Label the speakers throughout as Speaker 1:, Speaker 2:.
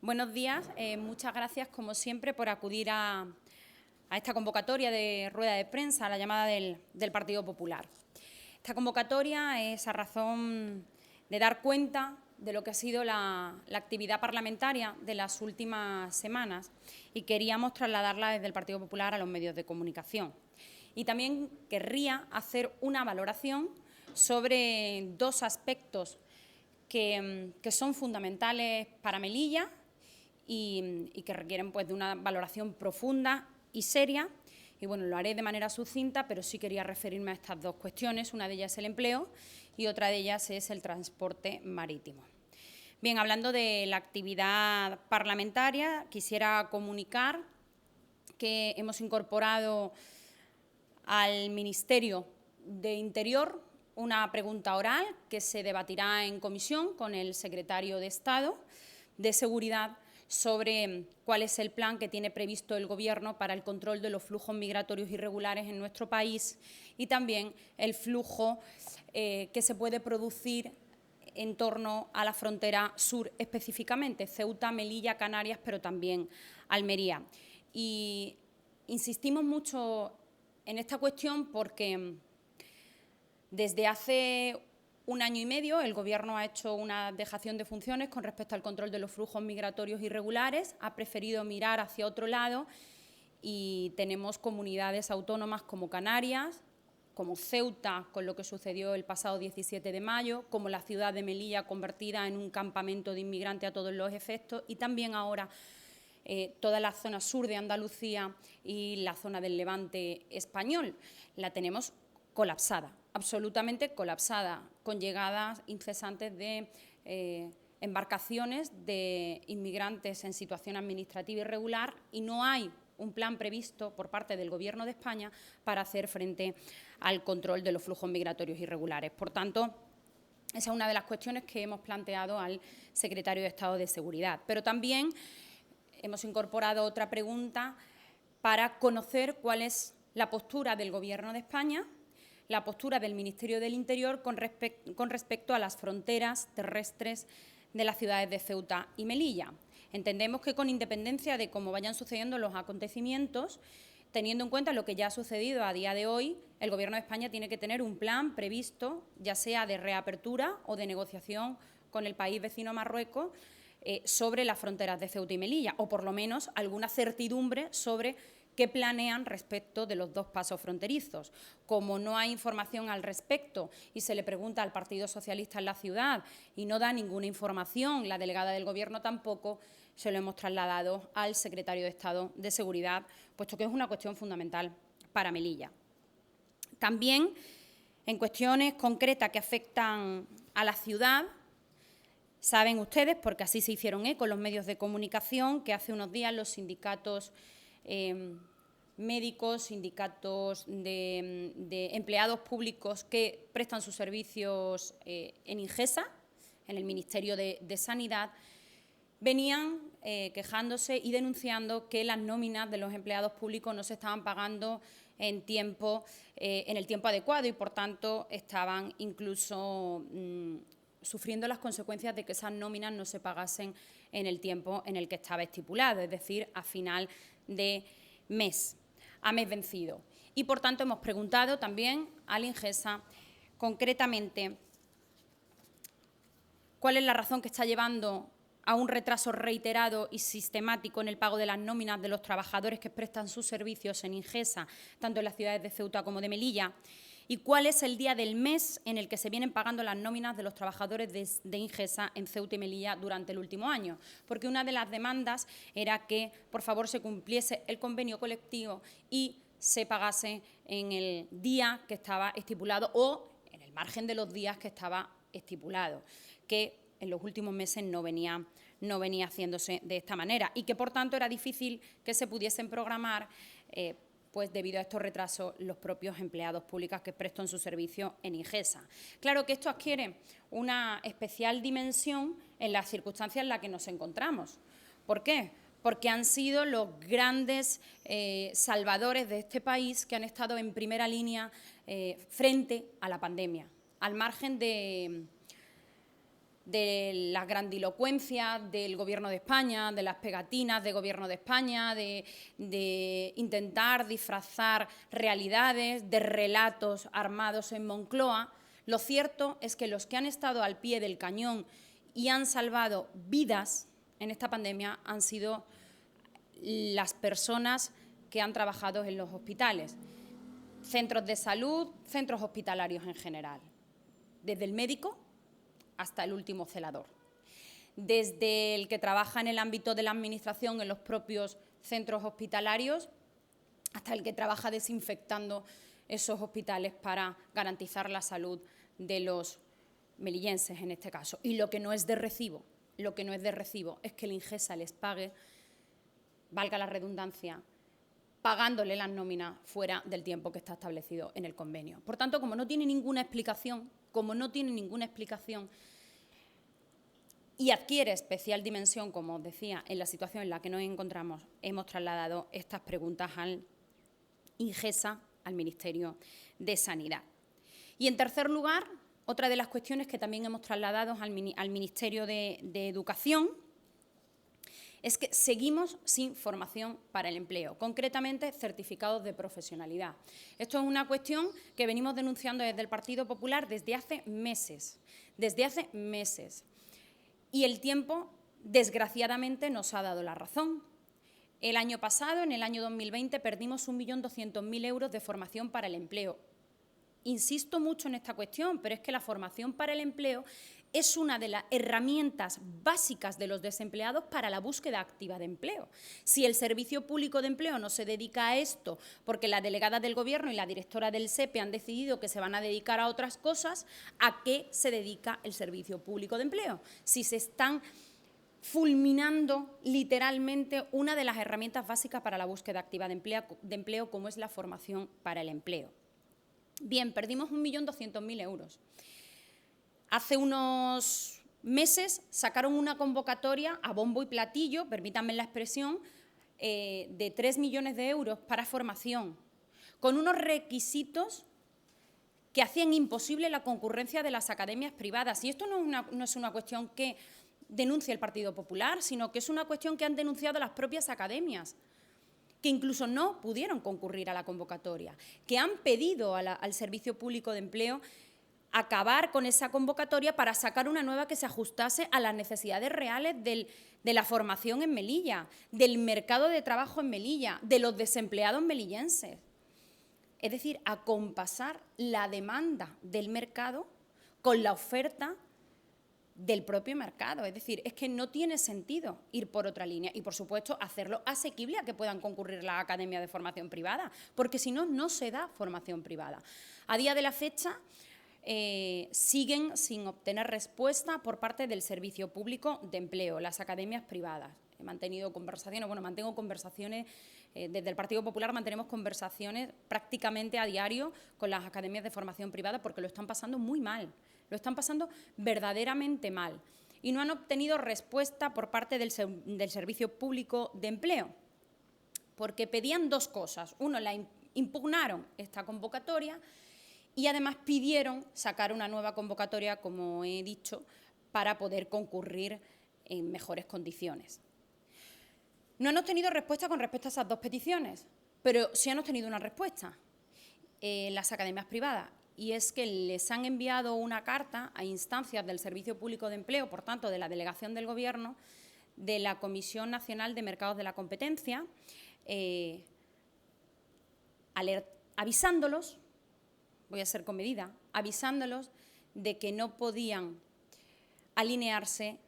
Speaker 1: Buenos días, muchas gracias como siempre por acudir a esta convocatoria de rueda de prensa, a la llamada del Partido Popular. Esta convocatoria es a razón de dar cuenta de lo que ha sido la actividad parlamentaria de las últimas semanas y queríamos trasladarla desde el Partido Popular a los medios de comunicación. Y también querría hacer una valoración sobre dos aspectos que son fundamentales para Melilla y que requieren pues, de una valoración profunda y seria. Y bueno, lo haré de manera sucinta, pero sí quería referirme a estas dos cuestiones. Una de ellas es el empleo y otra de ellas es el transporte marítimo. Bien, hablando de la actividad parlamentaria, quisiera comunicar que hemos incorporado al Ministerio de Interior una pregunta oral que se debatirá en comisión con el secretario de Estado de Seguridad sobre cuál es el plan que tiene previsto el Gobierno para el control de los flujos migratorios irregulares en nuestro país y también el flujo que se puede producir en torno a la frontera sur específicamente, Ceuta, Melilla, Canarias, pero también Almería. Y insistimos mucho en esta cuestión porque desde hace un año y medio el Gobierno ha hecho una dejación de funciones con respecto al control de los flujos migratorios irregulares, ha preferido mirar hacia otro lado y tenemos comunidades autónomas como Canarias, como Ceuta, con lo que sucedió el pasado 17 de mayo, como la ciudad de Melilla convertida en un campamento de inmigrantes a todos los efectos y también ahora toda la zona sur de Andalucía y la zona del Levante español. La tenemos colapsada, absolutamente colapsada, con llegadas incesantes de embarcaciones de inmigrantes en situación administrativa irregular y no hay un plan previsto por parte del Gobierno de España para hacer frente al control de los flujos migratorios irregulares. Por tanto, esa es una de las cuestiones que hemos planteado al secretario de Estado de Seguridad. Pero también hemos incorporado otra pregunta para conocer cuál es la postura del Gobierno de España, la postura del Ministerio del Interior con respecto a las fronteras terrestres de las ciudades de Ceuta y Melilla. Entendemos que con independencia de cómo vayan sucediendo los acontecimientos, teniendo en cuenta lo que ya ha sucedido a día de hoy, el Gobierno de España tiene que tener un plan previsto, ya sea de reapertura o de negociación con el país vecino Marruecos, sobre las fronteras de Ceuta y Melilla, o por lo menos alguna certidumbre sobre qué planean respecto de los dos pasos fronterizos. Como no hay información al respecto y se le pregunta al Partido Socialista en la ciudad y no da ninguna información, la delegada del Gobierno tampoco, se lo hemos trasladado al secretario de Estado de Seguridad, puesto que es una cuestión fundamental para Melilla. También en cuestiones concretas que afectan a la ciudad, saben ustedes, porque así se hicieron eco los medios de comunicación, que hace unos días los sindicatos médicos, sindicatos de empleados públicos que prestan sus servicios en Ingesa, en el Ministerio de Sanidad, venían quejándose y denunciando que las nóminas de los empleados públicos no se estaban pagando en el tiempo adecuado y, por tanto, estaban incluso sufriendo las consecuencias de que esas nóminas no se pagasen en el tiempo en el que estaba estipulado, es decir, a final de mes, a mes vencido. Y, por tanto, hemos preguntado también al Ingesa concretamente cuál es la razón que está llevando a un retraso reiterado y sistemático en el pago de las nóminas de los trabajadores que prestan sus servicios en Ingesa, tanto en las ciudades de Ceuta como de Melilla, y cuál es el día del mes en el que se vienen pagando las nóminas de los trabajadores de Ingesa en Ceuta y Melilla durante el último año. Porque una de las demandas era que, por favor, se cumpliese el convenio colectivo y se pagase en el día que estaba estipulado o en el margen de los días que estaba estipulado, que en los últimos meses no venía haciéndose de esta manera y que, por tanto, era difícil que se pudiesen programar pues debido a estos retrasos los propios empleados públicos que prestan su servicio en Ingesa. Claro que esto adquiere una especial dimensión en las circunstancias en las que nos encontramos. ¿Por qué? Porque han sido los grandes salvadores de este país que han estado en primera línea frente a la pandemia, al margen de de las grandilocuencias del Gobierno de España, de las pegatinas del Gobierno de España, de intentar disfrazar realidades, de relatos armados en Moncloa. Lo cierto es que los que han estado al pie del cañón y han salvado vidas en esta pandemia han sido las personas que han trabajado en los hospitales, centros de salud, centros hospitalarios en general, desde el médico hasta el último celador, desde el que trabaja en el ámbito de la administración en los propios centros hospitalarios hasta el que trabaja desinfectando esos hospitales para garantizar la salud de los melillenses en este caso. Y lo que no es de recibo, es que el Ingesa les pague, valga la redundancia, pagándole las nóminas fuera del tiempo que está establecido en el convenio. Por tanto, como no tiene ninguna explicación, y adquiere especial dimensión, como os decía, en la situación en la que nos encontramos, hemos trasladado estas preguntas al Ingesa, al Ministerio de Sanidad. Y, en tercer lugar, otra de las cuestiones que también hemos trasladado al Ministerio de Educación es que seguimos sin formación para el empleo, concretamente certificados de profesionalidad. Esto es una cuestión que venimos denunciando desde el Partido Popular desde hace meses. Y el tiempo, desgraciadamente, nos ha dado la razón. El año pasado, en el año 2020, perdimos 1.200.000 euros de formación para el empleo. Insisto mucho en esta cuestión, pero es que la formación para el empleo es una de las herramientas básicas de los desempleados para la búsqueda activa de empleo. Si el Servicio Público de Empleo no se dedica a esto porque la delegada del Gobierno y la directora del SEPE han decidido que se van a dedicar a otras cosas, ¿a qué se dedica el Servicio Público de Empleo? Si se están fulminando literalmente una de las herramientas básicas para la búsqueda activa de empleo, como es la formación para el empleo. Bien, perdimos 1.200.000 euros. Hace unos meses sacaron una convocatoria a bombo y platillo, permítanme la expresión, de 3 millones de euros para formación, con unos requisitos que hacían imposible la concurrencia de las academias privadas. Y esto no es una cuestión que denuncie el Partido Popular, sino que es una cuestión que han denunciado las propias academias, que incluso no pudieron concurrir a la convocatoria, que han pedido al Servicio Público de Empleo acabar con esa convocatoria para sacar una nueva que se ajustase a las necesidades reales de la formación en Melilla, del mercado de trabajo en Melilla, de los desempleados melillenses. Es decir, acompasar la demanda del mercado con la oferta del propio mercado. Es decir, es que no tiene sentido ir por otra línea y, por supuesto, hacerlo asequible a que puedan concurrir las academias de formación privada, porque si no, no se da formación privada. A día de la fecha, siguen sin obtener respuesta por parte del Servicio Público de Empleo, las academias privadas. He mantenido conversaciones, mantengo conversaciones, desde el Partido Popular mantenemos conversaciones prácticamente a diario con las academias de formación privada porque lo están pasando muy mal, lo están pasando verdaderamente mal y no han obtenido respuesta por parte del Servicio Público de Empleo porque pedían dos cosas. Uno, impugnaron esta convocatoria y además pidieron sacar una nueva convocatoria, como he dicho, para poder concurrir en mejores condiciones. No han obtenido respuesta con respecto a esas dos peticiones, pero sí han obtenido una respuesta las academias privadas, y es que les han enviado una carta a instancias del Servicio Público de Empleo, por tanto, de la Delegación del Gobierno, de la Comisión Nacional de Mercados de la Competencia, avisándolos, voy a ser comedida, avisándolos de que no podían alinearse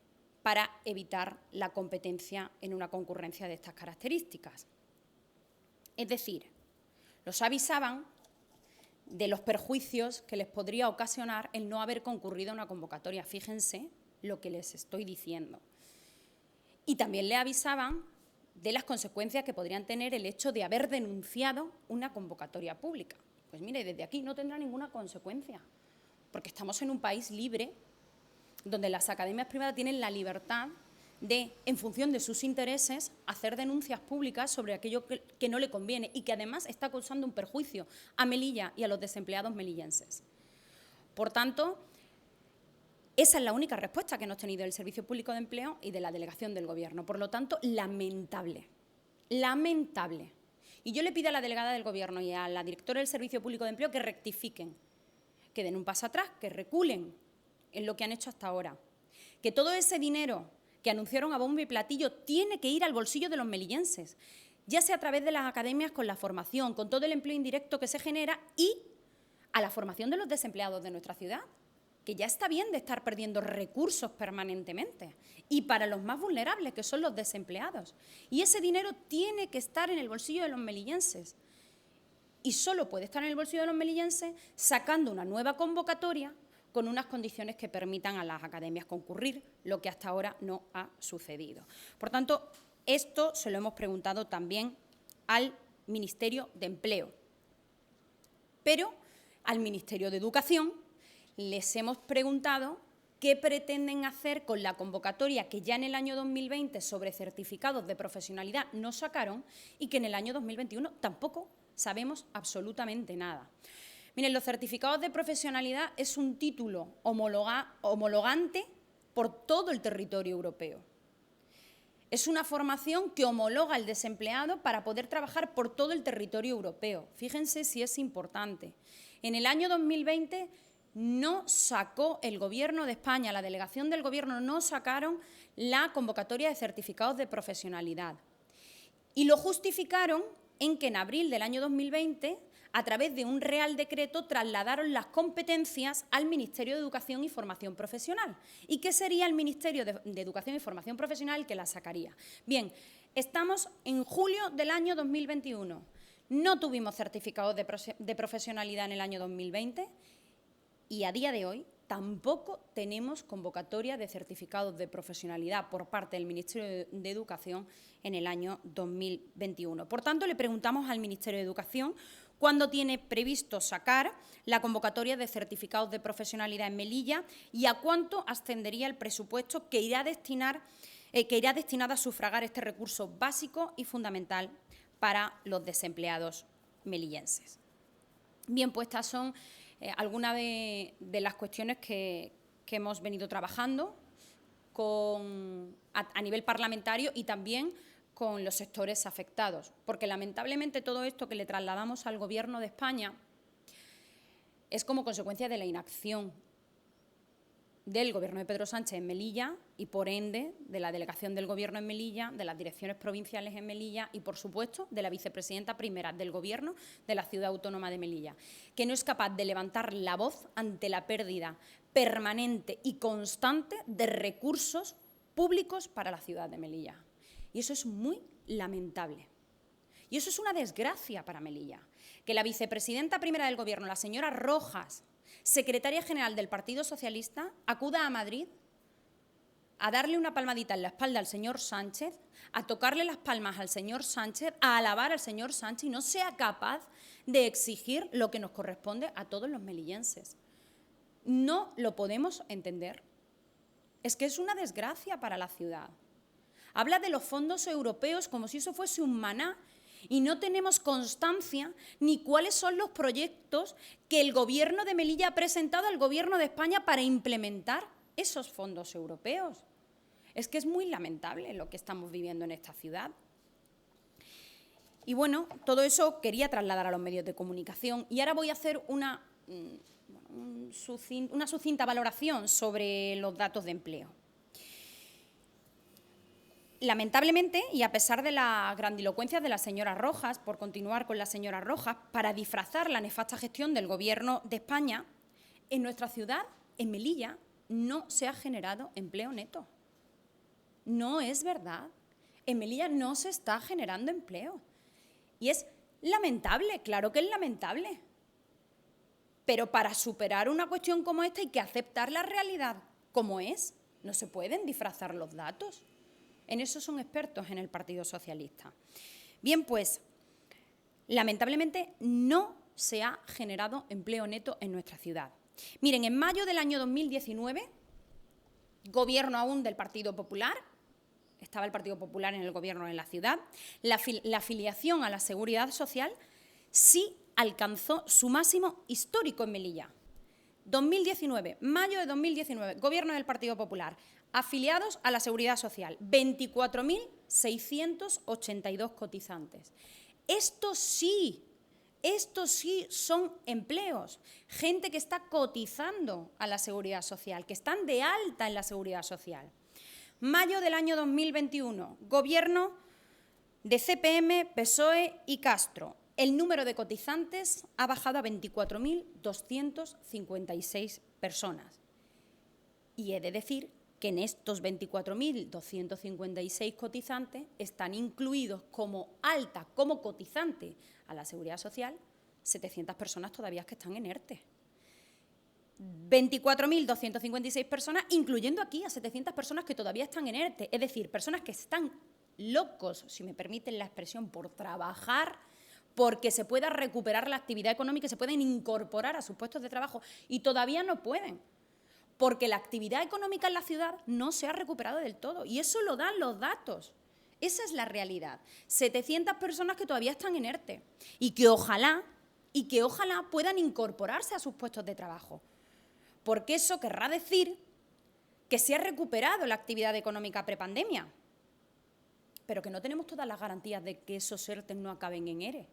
Speaker 1: para evitar la competencia en una concurrencia de estas características. Es decir, los avisaban de los perjuicios que les podría ocasionar el no haber concurrido a una convocatoria. Fíjense lo que les estoy diciendo. Y también le avisaban de las consecuencias que podrían tener el hecho de haber denunciado una convocatoria pública. Pues mire, desde aquí no tendrá ninguna consecuencia, porque estamos en un país libre, donde las academias privadas tienen la libertad de, en función de sus intereses, hacer denuncias públicas sobre aquello que no le conviene y que además está causando un perjuicio a Melilla y a los desempleados melillenses. Por tanto, Esa es la única respuesta que hemos tenido del Servicio Público de Empleo y de la delegación del Gobierno. Por lo tanto, lamentable, lamentable. Y yo le pido a la delegada del Gobierno y a la directora del Servicio Público de Empleo que rectifiquen, que den un paso atrás, que reculen en lo que han hecho hasta ahora. Que todo ese dinero que anunciaron a bombo y platillo tiene que ir al bolsillo de los melillenses, ya sea a través de las academias con la formación, con todo el empleo indirecto que se genera y a la formación de los desempleados de nuestra ciudad, que ya está bien de estar perdiendo recursos permanentemente, y para los más vulnerables, que son los desempleados. Y ese dinero tiene que estar en el bolsillo de los melillenses. Y solo puede estar en el bolsillo de los melillenses sacando una nueva convocatoria con unas condiciones que permitan a las academias concurrir, lo que hasta ahora no ha sucedido. Por tanto, esto se lo hemos preguntado también al Ministerio de Empleo. Pero al Ministerio de Educación les hemos preguntado qué pretenden hacer con la convocatoria que ya en el año 2020 sobre certificados de profesionalidad no sacaron y que en el año 2021 tampoco sabemos absolutamente nada. Miren, los certificados de profesionalidad es un título homologante por todo el territorio europeo. Es una formación que homologa al desempleado para poder trabajar por todo el territorio europeo. Fíjense si es importante. En el año 2020 no sacó el Gobierno de España, la delegación del Gobierno no sacaron la convocatoria de certificados de profesionalidad. Y lo justificaron en que en abril del año 2020, a través de un Real Decreto, trasladaron las competencias al Ministerio de Educación y Formación Profesional. ¿Y qué sería el Ministerio de Educación y Formación Profesional el que la sacaría? Bien, estamos en julio del año 2021. No tuvimos certificados de profesionalidad en el año 2020 y a día de hoy tampoco tenemos convocatoria de certificados de profesionalidad por parte del Ministerio de Educación en el año 2021. Por tanto, le preguntamos al Ministerio de Educación cuándo tiene previsto sacar la convocatoria de certificados de profesionalidad en Melilla y a cuánto ascendería el presupuesto que irá destinado a sufragar este recurso básico y fundamental para los desempleados melillenses. Bien, pues estas son algunas de las cuestiones que hemos venido trabajando a nivel parlamentario y también con los sectores afectados, porque lamentablemente todo esto que le trasladamos al Gobierno de España es como consecuencia de la inacción del Gobierno de Pedro Sánchez en Melilla y, por ende, de la delegación del Gobierno en Melilla, de las direcciones provinciales en Melilla y, por supuesto, de la vicepresidenta primera del Gobierno de la Ciudad Autónoma de Melilla, que no es capaz de levantar la voz ante la pérdida permanente y constante de recursos públicos para la ciudad de Melilla. Y eso es muy lamentable. Y eso es una desgracia para Melilla. Que la vicepresidenta primera del Gobierno, la señora Rojas, secretaria general del Partido Socialista, acuda a Madrid a darle una palmadita en la espalda al señor Sánchez, a tocarle las palmas al señor Sánchez, a alabar al señor Sánchez y no sea capaz de exigir lo que nos corresponde a todos los melillenses. No lo podemos entender. Es que es una desgracia para la ciudad. Habla de los fondos europeos como si eso fuese un maná y no tenemos constancia ni cuáles son los proyectos que el Gobierno de Melilla ha presentado al Gobierno de España para implementar esos fondos europeos. Es que es muy lamentable lo que estamos viviendo en esta ciudad. Y bueno, todo eso quería trasladar a los medios de comunicación y ahora voy a hacer una sucinta valoración sobre los datos de empleo. Lamentablemente, y a pesar de la grandilocuencia de la señora Rojas, por continuar con la señora Rojas, para disfrazar la nefasta gestión del Gobierno de España, en nuestra ciudad, en Melilla, no se ha generado empleo neto. No es verdad. En Melilla no se está generando empleo. Y es lamentable, claro que es lamentable. Pero para superar una cuestión como esta hay que aceptar la realidad como es. No se pueden disfrazar los datos. En eso son expertos en el Partido Socialista. Bien, pues, lamentablemente no se ha generado empleo neto en nuestra ciudad. Miren, en mayo del año 2019, gobierno aún del Partido Popular, estaba el Partido Popular en el gobierno en la ciudad, la afiliación a la Seguridad Social sí alcanzó su máximo histórico en Melilla. 2019, mayo de 2019, Gobierno del Partido Popular, afiliados a la Seguridad Social, 24.682 cotizantes. Estos sí son empleos, gente que está cotizando a la Seguridad Social, que están de alta en la Seguridad Social. Mayo del año 2021, Gobierno de CPM, PSOE y Castro. El número de cotizantes ha bajado a 24.256 personas. Y he de decir que en estos 24.256 cotizantes están incluidos como alta, como cotizante a la Seguridad Social, 700 personas todavía que están en ERTE. 24.256 personas, incluyendo aquí a 700 personas que todavía están en ERTE. Es decir, personas que están locos, si me permiten la expresión, por trabajar, porque se pueda recuperar la actividad económica y se pueden incorporar a sus puestos de trabajo y todavía no pueden, porque la actividad económica en la ciudad no se ha recuperado del todo y eso lo dan los datos. Esa es la realidad. 700 personas que todavía están en ERTE y que ojalá puedan incorporarse a sus puestos de trabajo, porque eso querrá decir que se ha recuperado la actividad económica prepandemia, pero que no tenemos todas las garantías de que esos ERTE no acaben en ERE.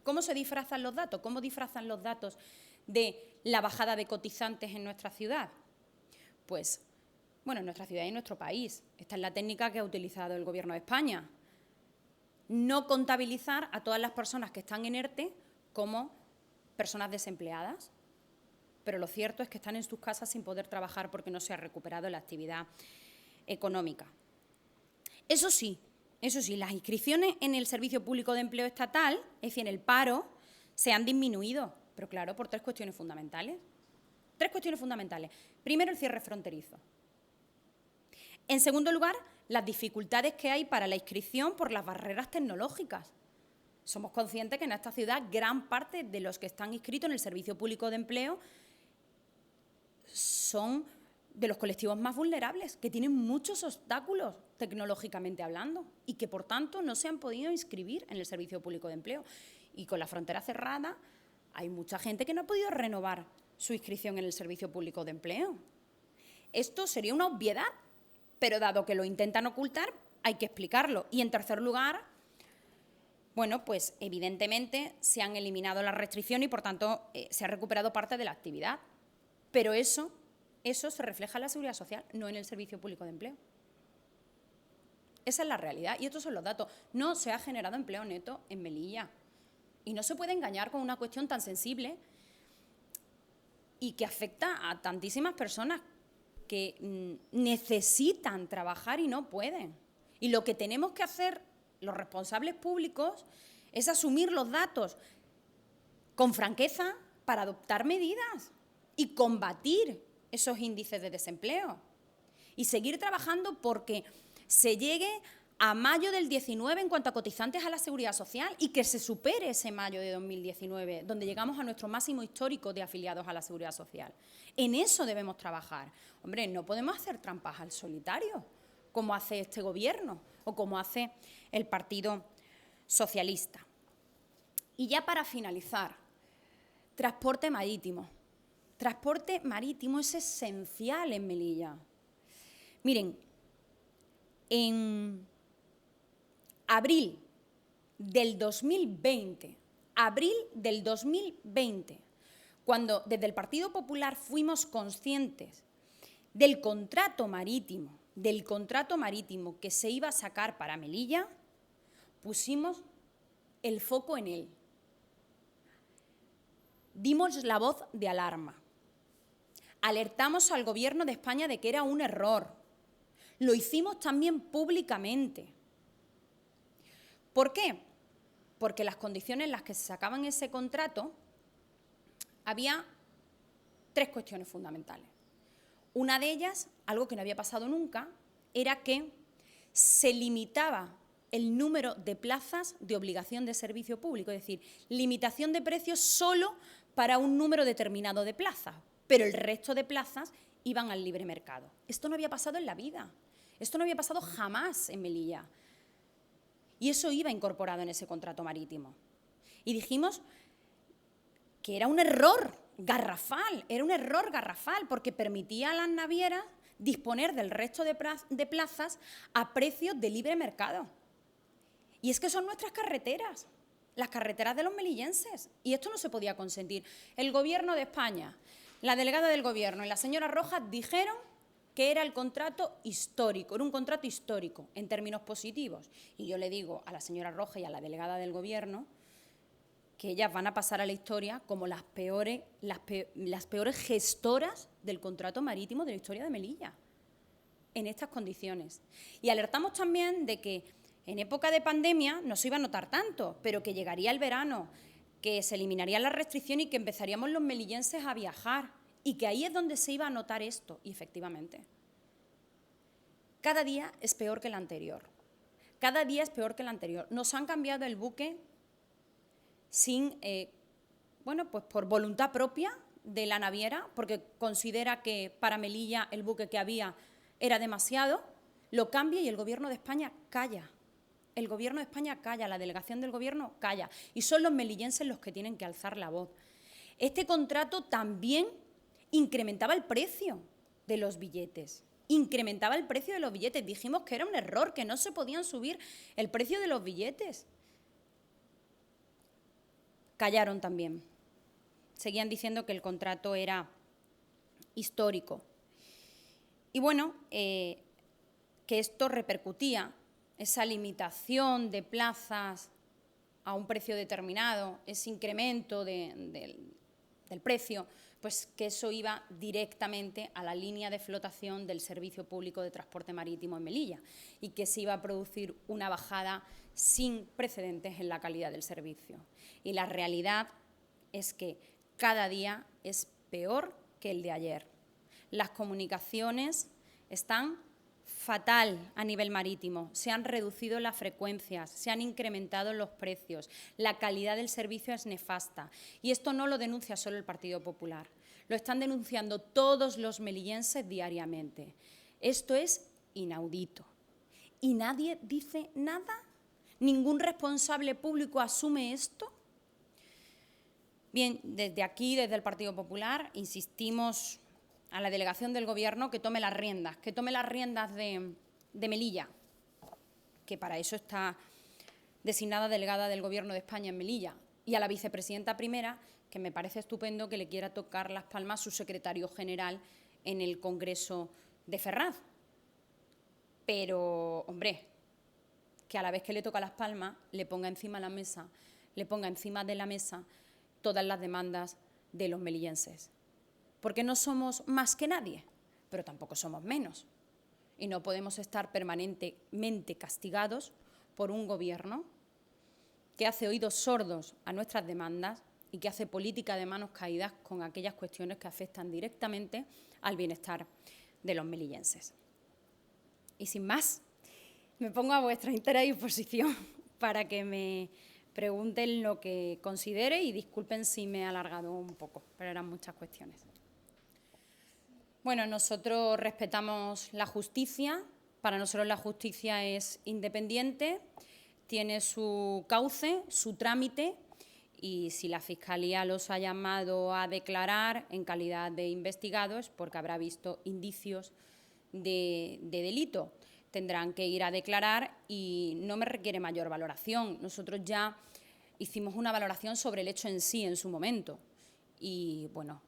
Speaker 1: ¿Cómo se disfrazan los datos? ¿Cómo disfrazan los datos de la bajada de cotizantes en nuestra ciudad? Pues, bueno, en nuestra ciudad y en nuestro país. Esta es la técnica que ha utilizado el Gobierno de España. No contabilizar a todas las personas que están en ERTE como personas desempleadas, pero lo cierto es que están en sus casas sin poder trabajar porque no se ha recuperado la actividad económica. Eso sí, las inscripciones en el Servicio Público de Empleo Estatal, es decir, en el paro, se han disminuido, pero claro, por tres cuestiones fundamentales. Primero, el cierre fronterizo. En segundo lugar, las dificultades que hay para la inscripción por las barreras tecnológicas. Somos conscientes que en esta ciudad gran parte de los que están inscritos en el Servicio Público de Empleo son de los colectivos más vulnerables, que tienen muchos obstáculos tecnológicamente hablando y que, por tanto, no se han podido inscribir en el Servicio Público de Empleo. Y con la frontera cerrada hay mucha gente que no ha podido renovar su inscripción en el Servicio Público de Empleo. Esto sería una obviedad, pero dado que lo intentan ocultar, hay que explicarlo. Y, en tercer lugar, bueno, pues evidentemente se han eliminado las restricciones y, por tanto, se ha recuperado parte de la actividad. Pero eso se refleja en la Seguridad Social, no en el Servicio Público de Empleo. Esa es la realidad y estos son los datos. No se ha generado empleo neto en Melilla y no se puede engañar con una cuestión tan sensible y que afecta a tantísimas personas que necesitan trabajar y no pueden. Y lo que tenemos que hacer los responsables públicos es asumir los datos con franqueza para adoptar medidas y combatir esos índices de desempleo y seguir trabajando porque se llegue a mayo del 19 en cuanto a cotizantes a la Seguridad Social y que se supere ese mayo de 2019, donde llegamos a nuestro máximo histórico de afiliados a la Seguridad Social. En eso debemos trabajar. Hombre, no podemos hacer trampas al solitario, como hace este Gobierno o como hace el Partido Socialista. Y ya para finalizar, transporte marítimo. Transporte marítimo es esencial en Melilla. Miren, en abril del 2020, cuando desde el Partido Popular fuimos conscientes del contrato marítimo que se iba a sacar para Melilla, pusimos el foco en él. Dimos la voz de alarma. Alertamos al Gobierno de España de que era un error. Lo hicimos también públicamente. ¿Por qué? Porque las condiciones en las que se sacaban ese contrato había tres cuestiones fundamentales. Una de ellas, algo que no había pasado nunca, era que se limitaba el número de plazas de obligación de servicio público, es decir, limitación de precios solo para un número determinado de plazas, pero el resto de plazas iban al libre mercado. Esto no había pasado en la vida, esto no había pasado jamás en Melilla. Y eso iba incorporado en ese contrato marítimo. Y dijimos que era un error garrafal, porque permitía a las navieras disponer del resto de plazas a precios de libre mercado. Y es que son nuestras carreteras, las carreteras de los melillenses, y esto no se podía consentir. El Gobierno de España, la delegada del Gobierno y la señora Rojas dijeron que era el contrato histórico, era un contrato histórico en términos positivos. Y yo le digo a la señora Rojas y a la delegada del Gobierno que ellas van a pasar a la historia como las peores gestoras del contrato marítimo de la historia de Melilla, en estas condiciones. Y alertamos también de que en época de pandemia no se iba a notar tanto, pero que llegaría el verano, que se eliminarían las restricciones y que empezaríamos los melillenses a viajar, y que ahí es donde se iba a notar esto, y efectivamente. Cada día es peor que el anterior. Cada día es peor que el anterior. Nos han cambiado el buque pues por voluntad propia de la naviera, porque considera que para Melilla el buque que había era demasiado, lo cambia y el Gobierno de España calla. El Gobierno de España calla, la delegación del Gobierno calla, y son los melillenses los que tienen que alzar la voz. Este contrato también incrementaba el precio de los billetes. Dijimos que era un error, que no se podían subir el precio de los billetes. Callaron también. Seguían diciendo que el contrato era histórico. Y bueno, que esto repercutía, esa limitación de plazas a un precio determinado, ese incremento del precio, pues que eso iba directamente a la línea de flotación del Servicio Público de Transporte Marítimo en Melilla, y que se iba a producir una bajada sin precedentes en la calidad del servicio. Y la realidad es que cada día es peor que el de ayer. Las comunicaciones están fatal a nivel marítimo, se han reducido las frecuencias, se han incrementado los precios, la calidad del servicio es nefasta. Y esto no lo denuncia solo el Partido Popular, lo están denunciando todos los melillenses diariamente. Esto es inaudito. ¿Y nadie dice nada? ¿Ningún responsable público asume esto? Bien, desde aquí, desde el Partido Popular, insistimos a la delegación del Gobierno que tome las riendas de Melilla, que para eso está designada delegada del Gobierno de España en Melilla, y a la vicepresidenta primera, que me parece estupendo que le quiera tocar las palmas su secretario general en el Congreso de Ferraz. Pero, hombre, que a la vez que le toca las palmas, le ponga encima de la mesa todas las demandas de los melillenses. Porque no somos más que nadie, pero tampoco somos menos. Y no podemos estar permanentemente castigados por un Gobierno que hace oídos sordos a nuestras demandas y que hace política de manos caídas con aquellas cuestiones que afectan directamente al bienestar de los melillenses. Y sin más, me pongo a vuestra entera disposición para que me pregunten lo que considere y disculpen si me he alargado un poco, pero eran muchas cuestiones. Bueno, nosotros respetamos la justicia. Para nosotros la justicia es independiente, tiene su cauce, su trámite, y si la Fiscalía los ha llamado a declarar en calidad de investigados, porque habrá visto indicios de delito. Tendrán que ir a declarar y no me requiere mayor valoración. Nosotros ya hicimos una valoración sobre el hecho en sí en su momento y, bueno,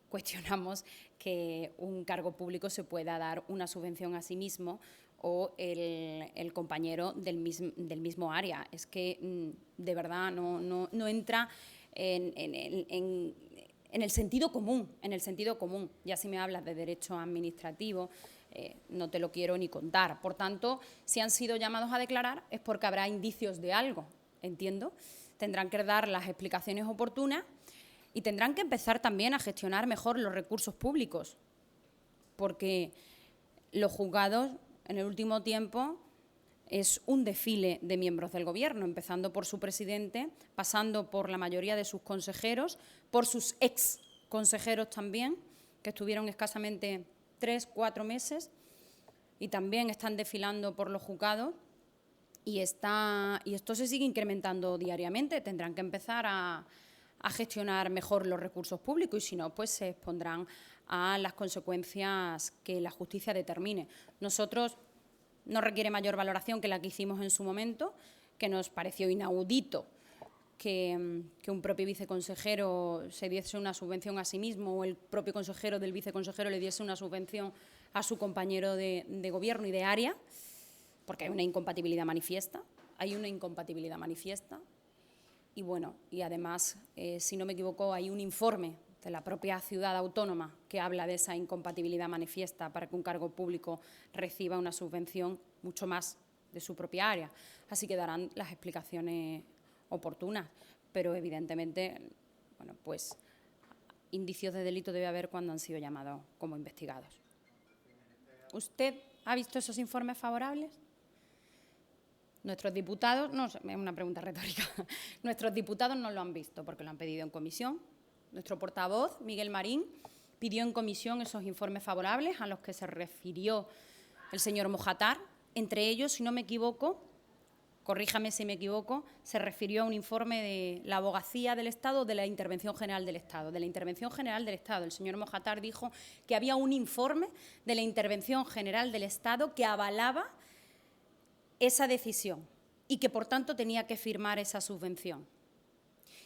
Speaker 1: cuestionamos que un cargo público se pueda dar una subvención a sí mismo o el compañero del mismo área. Es que, de verdad, no entra en el sentido común. Ya si me hablas de derecho administrativo, no te lo quiero ni contar. Por tanto, si han sido llamados a declarar es porque habrá indicios de algo, entiendo. Tendrán que dar las explicaciones oportunas y tendrán que empezar también a gestionar mejor los recursos públicos, porque los juzgados en el último tiempo es un desfile de miembros del Gobierno, empezando por su presidente, pasando por la mayoría de sus consejeros, por sus ex consejeros también, que estuvieron escasamente 3 o 4 meses y también están desfilando por los juzgados y esto se sigue incrementando diariamente. Tendrán que empezar a a gestionar mejor los recursos públicos y si no, pues se expondrán a las consecuencias que la justicia determine. Nosotros no requiere mayor valoración que la que hicimos en su momento, que nos pareció inaudito que un propio viceconsejero se diese una subvención a sí mismo o el propio consejero del viceconsejero le diese una subvención a su compañero de gobierno y de área, porque hay una incompatibilidad manifiesta. Y bueno, y además, si no me equivoco, hay un informe de la propia ciudad autónoma que habla de esa incompatibilidad manifiesta para que un cargo público reciba una subvención mucho más de su propia área. Así que darán las explicaciones oportunas, pero evidentemente, bueno, pues indicios de delito debe haber cuando han sido llamados como investigados. ¿Usted ha visto esos informes favorables? Nuestros diputados, no, es una pregunta retórica, nuestros diputados no lo han visto porque lo han pedido en comisión. Nuestro portavoz, Miguel Marín, pidió en comisión esos informes favorables a los que se refirió el señor Mojatar. Entre ellos, si no me equivoco, corríjame si me equivoco, se refirió a un informe de la Abogacía del Estado o de la Intervención General del Estado. De la Intervención General del Estado, el señor Mojatar dijo que había un informe de la Intervención General del Estado que avalaba esa decisión y que, por tanto, tenía que firmar esa subvención.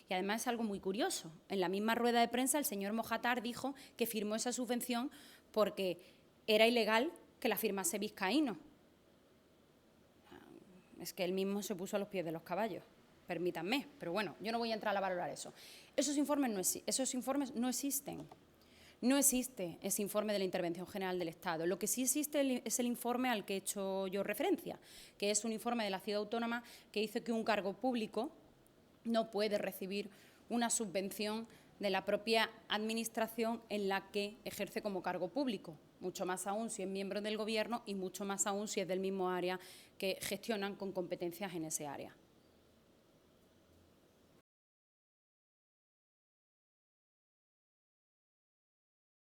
Speaker 1: Y además es algo muy curioso. En la misma rueda de prensa el señor Mojatar dijo que firmó esa subvención porque era ilegal que la firmase Vizcaíno. Es que él mismo se puso a los pies de los caballos, permítanme, pero bueno, yo no voy a entrar a valorar eso. Esos informes no existen. No existe ese informe de la Intervención General del Estado. Lo que sí existe es el informe al que he hecho yo referencia, que es un informe de la Ciudad Autónoma que dice que un cargo público no puede recibir una subvención de la propia administración en la que ejerce como cargo público, mucho más aún si es miembro del Gobierno y mucho más aún si es del mismo área que gestionan con competencias en ese área.